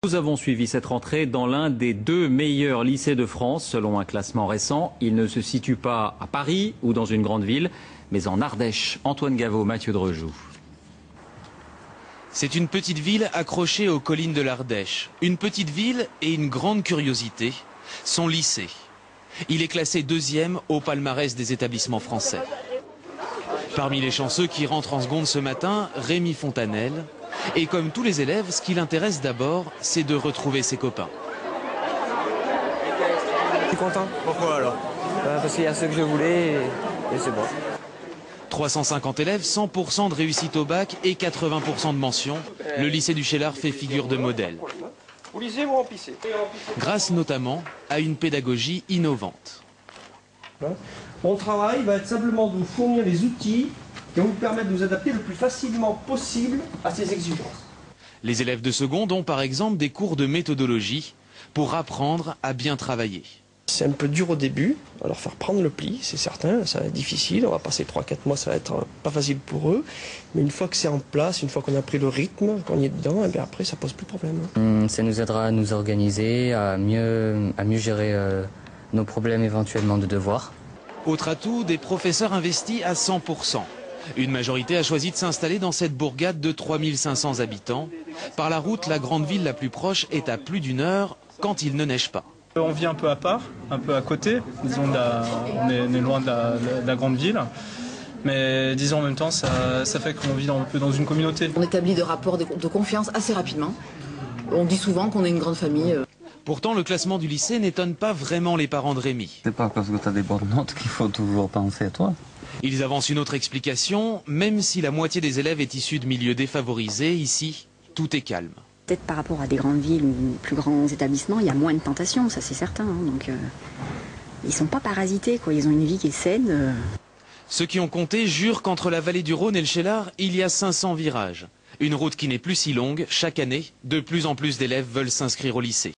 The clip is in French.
Nous avons suivi cette rentrée dans l'un des 2 meilleurs lycées de France, selon un classement récent. Il ne se situe pas à Paris ou dans une grande ville, mais en Ardèche. Antoine Gaveau, Mathieu Drejoux. C'est une petite ville accrochée aux collines de l'Ardèche. Une petite ville et une grande curiosité, son lycée. Il est classé 2e au palmarès des établissements français. Parmi les chanceux qui rentrent en seconde ce matin, Rémi Fontanel. Et comme tous les élèves, ce qui l'intéresse d'abord, c'est de retrouver ses copains. Je suis content. Pourquoi alors? Parce qu'il y a ce que je voulais et c'est bon. 350 élèves, 100% de réussite au bac et 80% de mention. Le lycée du Cheylard fait figure de modèle. Vous lisez, vous remplissez. Grâce notamment à une pédagogie innovante. Mon travail va être simplement de vous fournir les outils qui vont vous permettre de vous adapter le plus facilement possible à ces exigences. Les élèves de seconde ont par exemple des cours de méthodologie pour apprendre à bien travailler. C'est un peu dur au début, à leur faire prendre le pli, c'est certain, ça va être difficile, on va passer 3-4 mois, ça va être pas facile pour eux, mais une fois que c'est en place, une fois qu'on a pris le rythme, qu'on y est dedans, et bien après ça pose plus de problème. Ça nous aidera à nous organiser, à mieux gérer nos problèmes éventuellement de devoirs. Autre atout, des professeurs investis à 100%. Une majorité a choisi de s'installer dans cette bourgade de 3500 habitants. Par la route, la grande ville la plus proche est à plus d'1 heure quand il ne neige pas. On vit un peu à part, un peu à côté, disons on est loin de la grande ville, mais disons en même temps ça fait qu'on vit un peu dans une communauté. On établit des rapports de confiance assez rapidement. On dit souvent qu'on est une grande famille. Pourtant, le classement du lycée n'étonne pas vraiment les parents de Rémi. C'est pas parce que tu as des bonnes notes qu'il faut toujours penser à toi. Ils avancent une autre explication, même si la moitié des élèves est issue de milieux défavorisés, ici, tout est calme. Peut-être par rapport à des grandes villes ou plus grands établissements, il y a moins de tentations, ça c'est certain. Donc ils sont pas parasités, quoi. Ils ont une vie qui est saine. Ceux qui ont compté jurent qu'entre la vallée du Rhône et le Cheylard, il y a 500 virages. Une route qui n'est plus si longue. Chaque année, de plus en plus d'élèves veulent s'inscrire au lycée.